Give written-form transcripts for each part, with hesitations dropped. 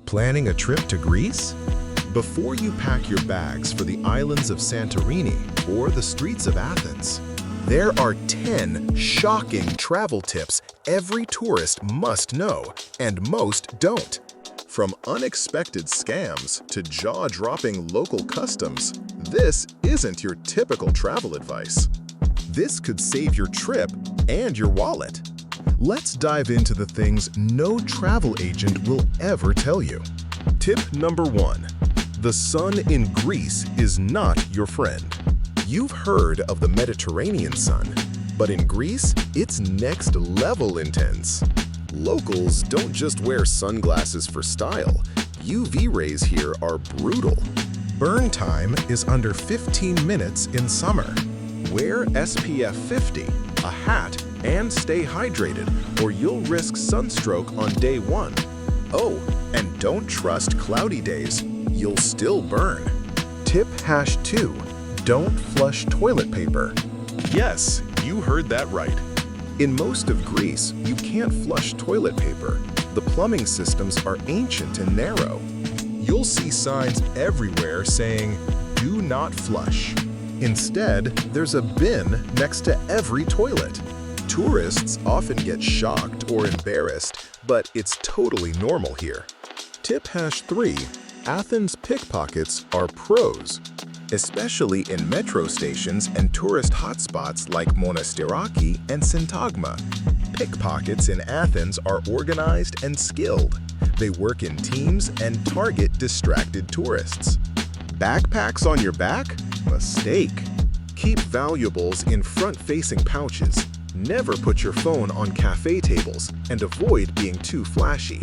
Planning a trip to Greece? Before you pack your bags for the islands of Santorini or the streets of Athens, there are 10 shocking travel tips every tourist must know and most don't. From unexpected scams to jaw-dropping local customs, this isn't your typical travel advice. This could save your trip and your wallet. Let's dive into the things no travel agent will ever tell you. Tip number 1. The sun in Greece is not your friend. You've heard of the Mediterranean sun, but in Greece, it's next level intense. Locals don't just wear sunglasses for style. UV rays here are brutal. Burn time is under 15 minutes in summer. Wear SPF 50, a hat, and stay hydrated, or you'll risk sunstroke on day 1. Oh, and don't trust cloudy days. You'll still burn. Tip #2. Don't flush toilet paper. Yes, you heard that right. In most of Greece, you can't flush toilet paper. The plumbing systems are ancient and narrow. You'll see signs everywhere saying, "Do not flush." Instead, there's a bin next to every toilet. Tourists often get shocked or embarrassed, but it's totally normal here. Tip #3. Athens pickpockets are pros, especially in metro stations and tourist hotspots like Monastiraki and Syntagma. Pickpockets in Athens are organized and skilled. They work in teams and target distracted tourists. Backpacks on your back? Mistake. Keep valuables in front-facing pouches. Never put your phone on cafe tables and avoid being too flashy.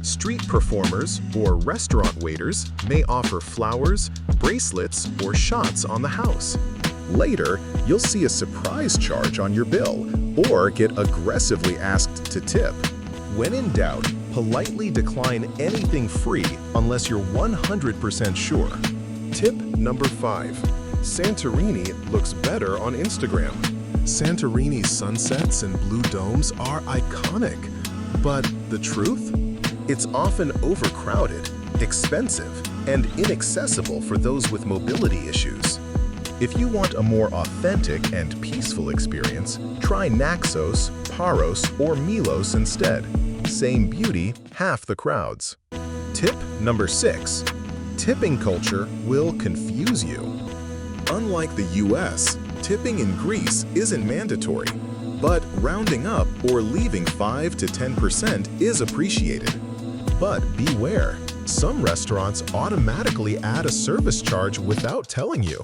Street performers or restaurant waiters may offer flowers, bracelets, or shots on the house. Later, you'll see a surprise charge on your bill or get aggressively asked to tip. When in doubt, politely decline anything free unless you're 100% sure. Tip number 5. Santorini looks better on Instagram. Santorini's sunsets and blue domes are iconic. But the truth? It's often overcrowded, expensive, and inaccessible for those with mobility issues. If you want a more authentic and peaceful experience, try Naxos, Paros, or Milos instead. Same beauty, half the crowds. Tip number 6. Tipping culture will confuse you. Unlike the US, tipping in Greece isn't mandatory, but rounding up or leaving 5 to 10% is appreciated. But beware, some restaurants automatically add a service charge without telling you.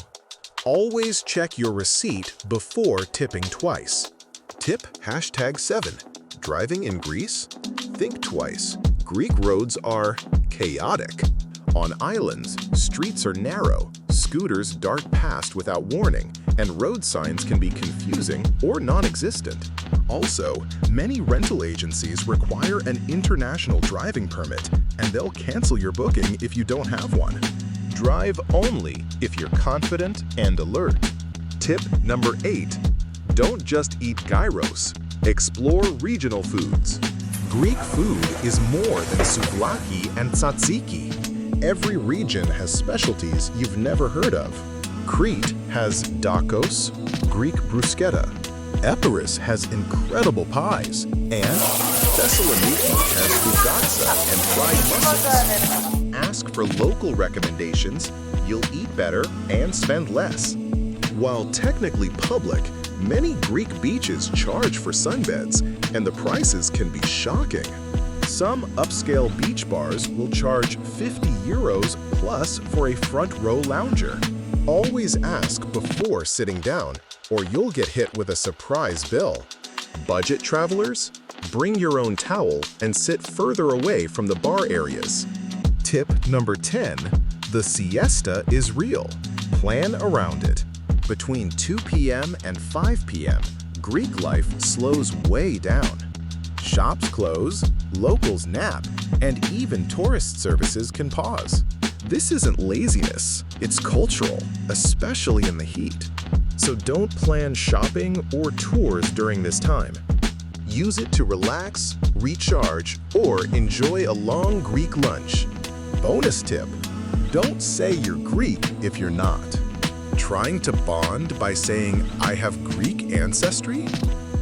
Always check your receipt before tipping twice. Tip #7. Driving in Greece? Think twice. Greek roads are chaotic. On islands, streets are narrow, scooters dart past without warning, and road signs can be confusing or non-existent. Also, many rental agencies require an international driving permit, and they'll cancel your booking if you don't have one. Drive only if you're confident and alert. Tip number 8. Don't just eat gyros. Explore regional foods. Greek food is more than souvlaki and tzatziki. Every region has specialties you've never heard of. Crete has dakos, Greek bruschetta. Epirus has incredible pies, and Thessaloniki has fougatsa and fried mussels. Ask for local recommendations, you'll eat better and spend less. While technically public, many Greek beaches charge for sunbeds, and the prices can be shocking. Some upscale beach bars will charge €50 plus for a front row lounger. Always ask before sitting down, or you'll get hit with a surprise bill. Budget travelers? Bring your own towel and sit further away from the bar areas. Tip number 10. The siesta is real. Plan around it. Between 2 p.m. and 5 p.m., Greek life slows way down. Shops close, locals nap, and even tourist services can pause. This isn't laziness, it's cultural, especially in the heat. So don't plan shopping or tours during this time. Use it to relax, recharge, or enjoy a long Greek lunch. Bonus tip: don't say you're Greek if you're not. Trying to bond by saying, "I have Greek ancestry"?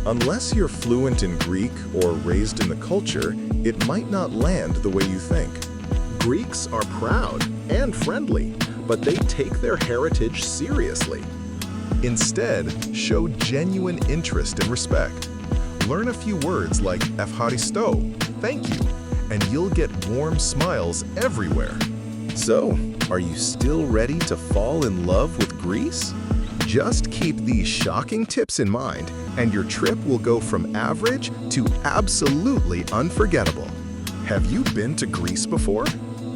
Unless you're fluent in Greek or raised in the culture, it might not land the way you think. Greeks are proud and friendly, but they take their heritage seriously. Instead, show genuine interest and respect. Learn a few words like "Efharisto," thank you, and you'll get warm smiles everywhere. So, are you still ready to fall in love with Greece? Just keep these shocking tips in mind, and your trip will go from average to absolutely unforgettable. Have you been to Greece before?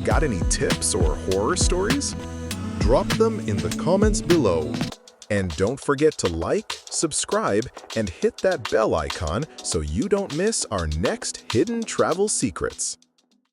Got any tips or horror stories? Drop them in the comments below. And don't forget to like, subscribe, and hit that bell icon so you don't miss our next hidden travel secrets.